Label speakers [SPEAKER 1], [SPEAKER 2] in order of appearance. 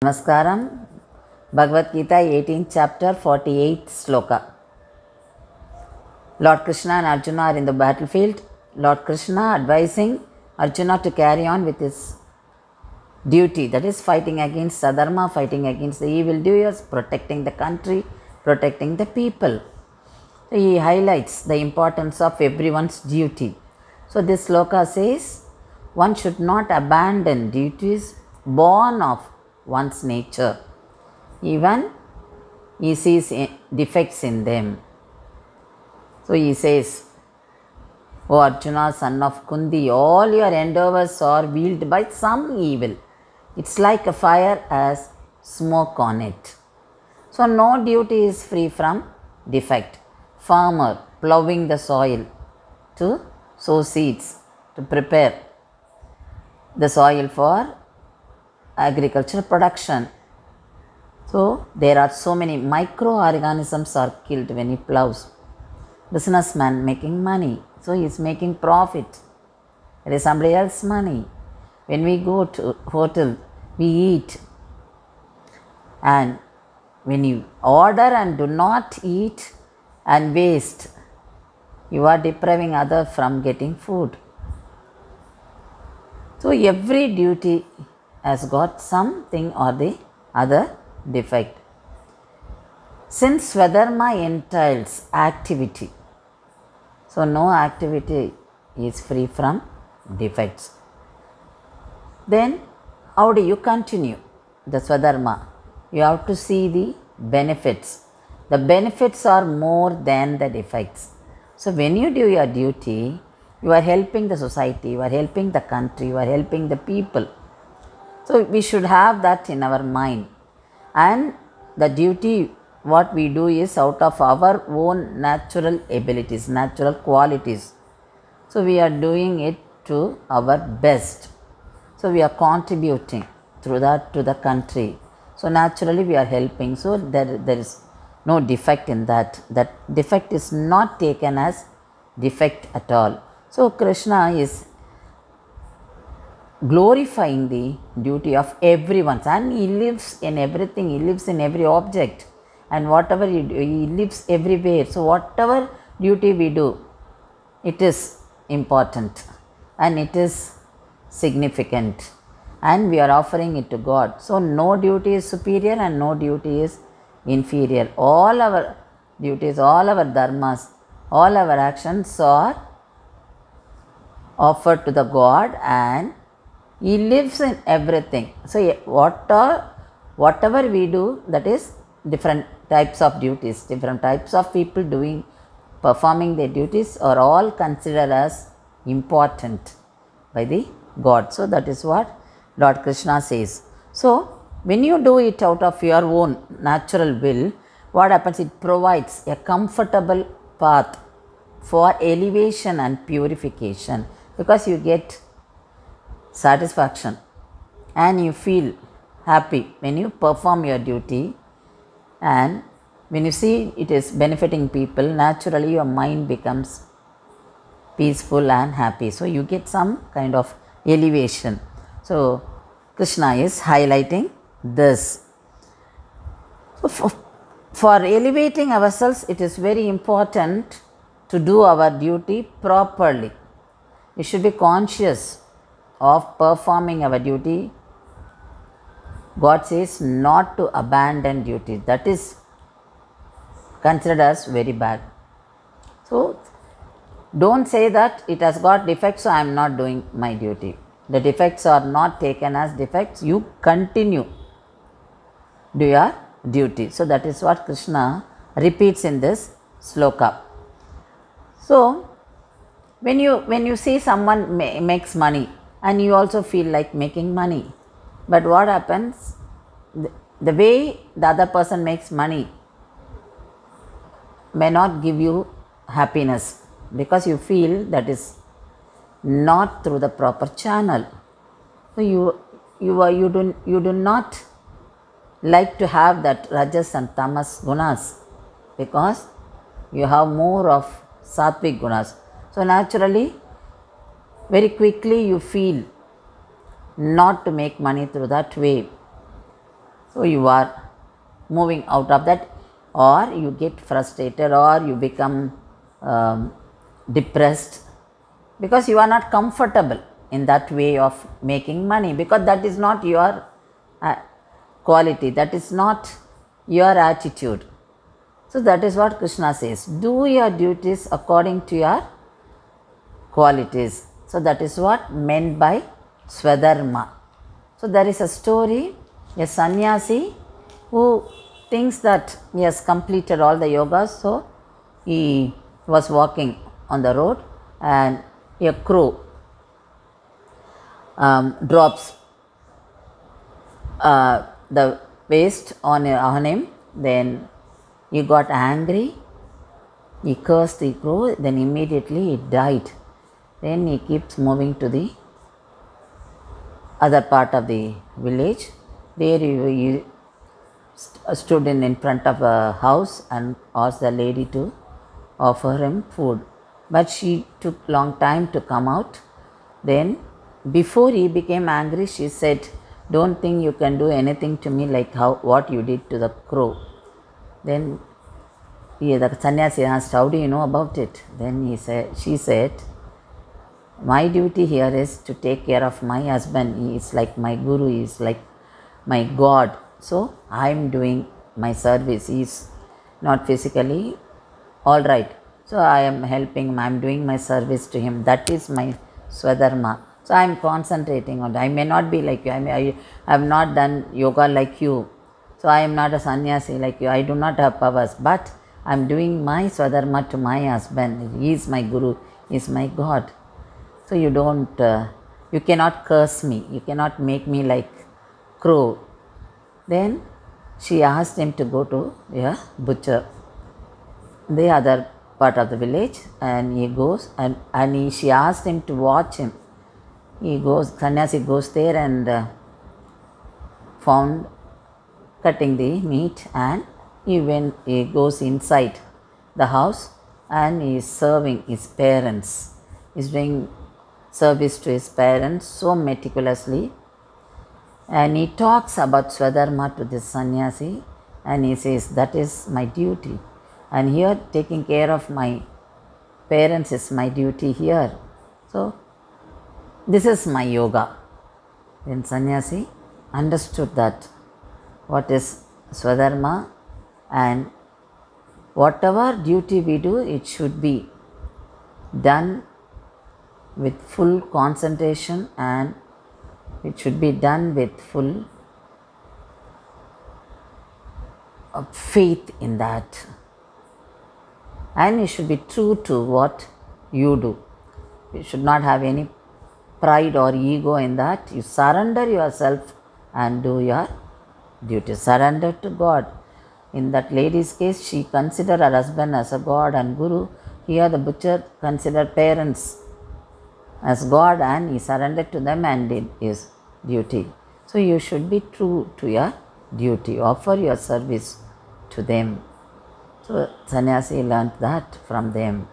[SPEAKER 1] Namaskaram. Bhagavad Gita 18th chapter 48th sloka. Lord Krishna and Arjuna are in the battlefield. Lord Krishna advising Arjuna to carry on with his duty, that is fighting against adharma, fighting against the evildoers, protecting the country, protecting the people. So he highlights the importance of everyone's duty. So this sloka says, one should not abandon duties born of one's nature, even he sees defects in them. So he says, O Arjuna, son of Kundi, all your endeavors are wielded by some evil. It's like a fire has smoke on it. So no duty is free from defect. Farmer ploughing the soil to sow seeds, to prepare the soil for agricultural production. So there are so many microorganisms are killed when he plows. Businessman making money, so he is making profit. It is somebody else's money. When we go to hotel, we eat, and when you order and do not eat and waste, you are depriving others from getting food. So every duty has got something or the other defect. Since Swadharma entails activity, so no activity is free from defects. Then how do you continue the Swadharma? You have to see the benefits. The benefits are more than the defects. So when you do your duty, you are helping the society, you are helping the country, you are helping the people. So we should have that in our mind. And the duty, what we do is out of our own natural abilities, natural qualities. So we are doing it to our best. So we are contributing through that to the country. So naturally we are helping. So there is no defect in that. That defect is not taken as defect at all. So Krishna is glorifying the duty of everyone, and he lives in everything, he lives in every object, and whatever he do, he lives everywhere. So whatever duty we do, it is important and it is significant, and we are offering it to God. So no duty is superior and no duty is inferior. All our duties, all our dharmas, all our actions are offered to the God, and he lives in everything. So whatever we do, that is different types of duties, different types of people performing their duties are all considered as important by the God. So that is what Lord Krishna says. So when you do it out of your own natural will, what happens? It provides a comfortable path for elevation and purification, because you get satisfaction and you feel happy when you perform your duty, and when you see it is benefiting people, naturally your mind becomes peaceful and happy. So you get some kind of elevation. So Krishna is highlighting this. So for elevating ourselves, it is very important to do our duty properly. We should be conscious of performing our duty. God says not to abandon duty. That is considered as very bad. So don't say that it has got defects, so I am not doing my duty. The defects are not taken as defects. You continue do your duty. So that is what Krishna repeats in this sloka. So when you see someone makes money, and you also feel like making money, but what happens? The way the other person makes money may not give you happiness, because you feel that is not through the proper channel. So you do not like to have that rajas and tamas gunas, because you have more of sattvic gunas. So naturally, very quickly you feel not to make money through that way. So you are moving out of that, or you get frustrated, or you become depressed because you are not comfortable in that way of making money, because that is not your quality, that is not your attitude. So that is what Krishna says, do your duties according to your qualities. So that is what meant by Swadharma. So there is a story, a sannyasi who thinks that he has completed all the yogas, so he was walking on the road and a crow drops the waste on him. Then he got angry, he cursed the crow, then immediately it died. Then he keeps moving to the other part of the village. There he stood in front of a house and asked the lady to offer him food. But she took long time to come out. Then before he became angry, she said, don't think you can do anything to me like what you did to the crow. Then the sannyasi asked, how do you know about it? Then she said, my duty here is to take care of my husband. He is like my guru, he is like my God. So I am doing my service. He is not physically all right. So I am helping him, I am doing my service to him. That is my Swadharma. So I am concentrating on it. I may not be like you. I have not done yoga like you. So I am not a sannyasi like you. I do not have powers. But I am doing my Swadharma to my husband. He is my guru. He is my God. So you cannot curse me. You cannot make me like crow. Then she asked him to go to a butcher, the other part of the village, and he goes and she asked him to watch him. He goes, sannyasi goes there and found cutting the meat, and he goes inside the house and he is serving his parents. He is doing service to his parents so meticulously, and he talks about Swadharma to this sannyasi, and he says, that is my duty, and here taking care of my parents is my duty here. So this is my yoga. Then sannyasi understood that what is Swadharma, and whatever duty we do, it should be done with full concentration, and it should be done with full faith in that, and you should be true to what you do. You should not have any pride or ego in that. You surrender yourself and do your duty. Surrender to God. In that lady's case, she considered her husband as a God and guru. Here the butcher considered parents as God, and he surrendered to them and did his duty. So you should be true to your duty. Offer your service to them. So sannyasi learnt that from them.